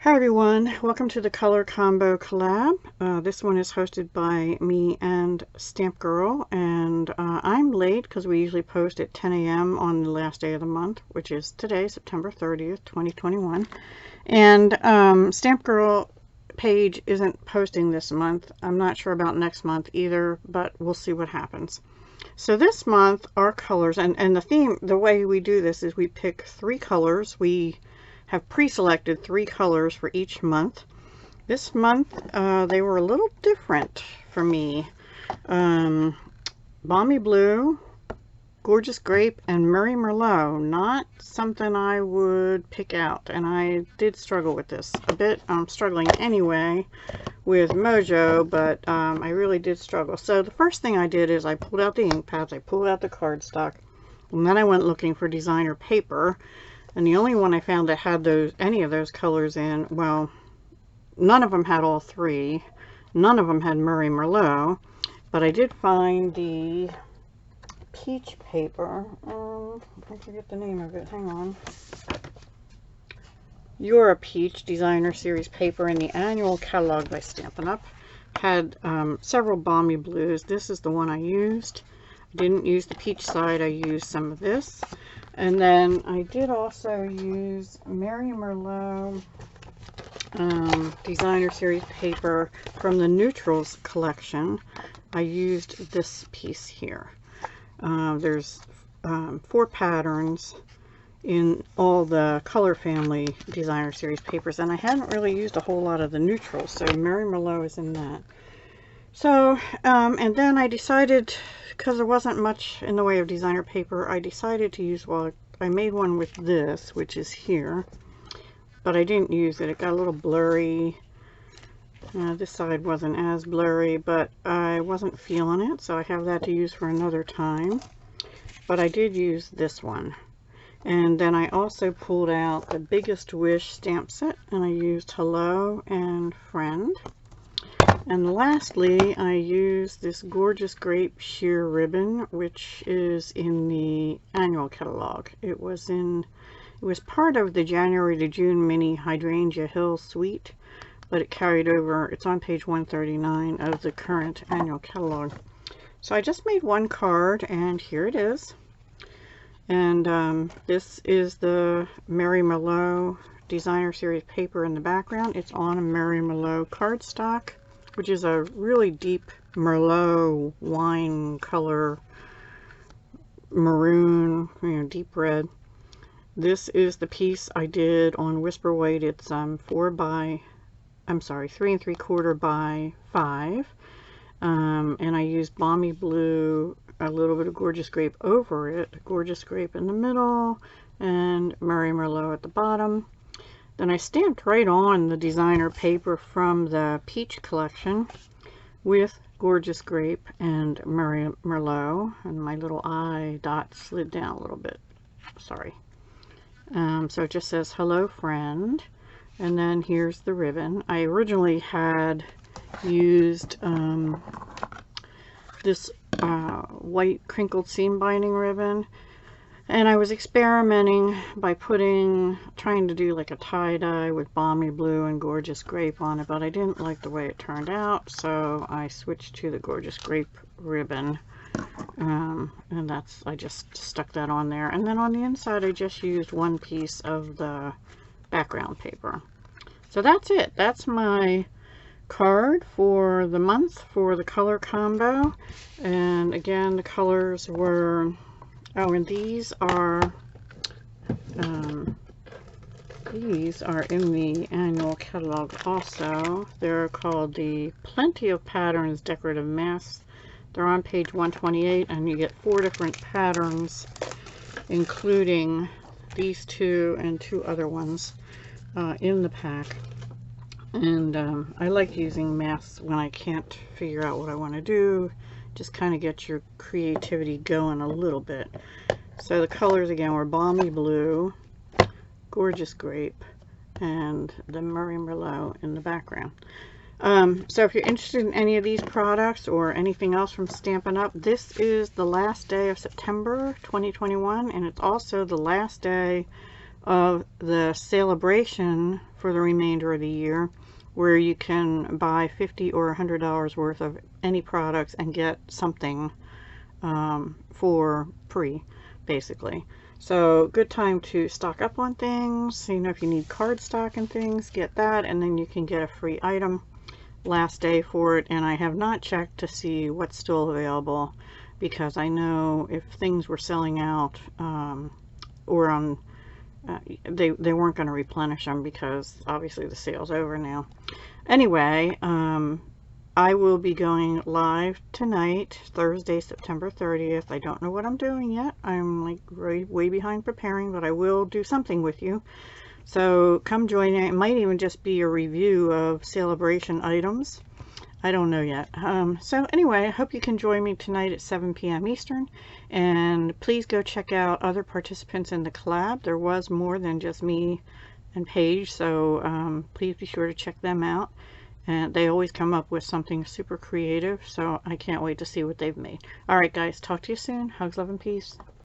Hi everyone, welcome to the Color Combo Collab. This one is hosted by me and Stamp Girl, and I'm late because we usually post at 10 a.m. on the last day of the month, which is today, September 30th, 2021. And Stamp Girl page isn't posting this month. I'm not sure about next month either, but we'll see what happens. So this month, our colors, and the theme, the way we do this is we pick 3 colors. We have pre-selected 3 colors for each month. This month they were a little different for me. Balmy Blue, Gorgeous Grape, and Merry Merlot. Not something I would pick out, and I did struggle with this a bit. I'm struggling anyway with Mojo, but I really did struggle. So the first thing I did is I pulled out the ink pads, I pulled out the cardstock, and then I went looking for designer paper. And the only one I found that had any of those colors in, well, none of them had all 3. None of them had Merry Merlot. But I did find the peach paper. I forget the name of it. Hang on. You're a Peach Designer Series paper in the annual catalog by Stampin' Up. Had several Balmy Blues. This is the one I used. I didn't use the peach side. I used some of this. And then I did also use Merry Merlot Designer Series paper from the Neutrals collection. I used this piece here. There's 4 patterns in all the Color Family Designer Series papers, and I hadn't really used a whole lot of the Neutrals, so Merry Merlot is in that. So, and then I decided, because there wasn't much in the way of designer paper, I decided to use, well, I made one with this, which is here, but I didn't use it. It got a little blurry. This side wasn't as blurry, but I wasn't feeling it, so I have that to use for another time. But I did use this one. And then I also pulled out the Biggest Wish stamp set, and I used Hello and Friend. And lastly, I used this Gorgeous Grape sheer ribbon, which is in the annual catalog. It was part of the January to June mini Hydrangea Hill suite, but it carried over. It's on page 139 of the current annual catalog. So I just made one card, and here it is. And this is the Merry Merlot Designer Series paper in the background. It's on a Merry Merlot cardstock, which is a really deep Merlot wine color, maroon, deep red. This is the piece I did on Whisper White. It's 3 3/4 by 5. And I used Balmy Blue, a little bit of Gorgeous Grape over it, Gorgeous Grape in the middle, and Merry Merlot at the bottom. Then I stamped right on the designer paper from the Peach collection with Gorgeous Grape and Merry Merlot, and my little eye dot slid down a little bit. Sorry. So it just says Hello Friend, and then here's the ribbon. I originally had used this white crinkled seam binding ribbon, and I was experimenting by trying to do like a tie-dye with Balmy Blue and Gorgeous Grape on it, but I didn't like the way it turned out, so I switched to the Gorgeous Grape ribbon, and I just stuck that on there. And then on the inside I just used one piece of the background paper. So that's it. That's my card for the month for the color combo. And again, the colors were, oh, and these are in the annual catalog also. They're called the Plenty of Patterns Decorative Masks. They're on page 128, and you get 4 different patterns, including these 2 and 2 other ones in the pack. And I like using masks when I can't figure out what I want to do. Just kind of get your creativity going a little bit. So the colors again were Balmy Blue, Gorgeous Grape, and the Merry Merlot in the background. So if you're interested in any of these products or anything else from Stampin' Up, this is the last day of September 2021, and it's also the last day of the celebration for the remainder of the year, where you can buy $50 or $100 worth of any products and get something for free, basically. So good time to stock up on things. You know, if you need cardstock and things, get that, and then you can get a free item last day for it. And I have not checked to see what's still available, because I know if things were selling out or on they weren't going to replenish them, because obviously the sale's over now. Anyway, I will be going live tonight, Thursday, September 30th. I don't know what I'm doing yet. I'm like way behind preparing, but I will do something with you. So come join me. It might even just be a review of celebration items. I don't know yet. So anyway, I hope you can join me tonight at 7 p.m. Eastern. And please go check out other participants in the collab. There was more than just me and Paige, so please be sure to check them out. And they always come up with something super creative, so I can't wait to see what they've made. Alright guys, talk to you soon. Hugs, love, and peace.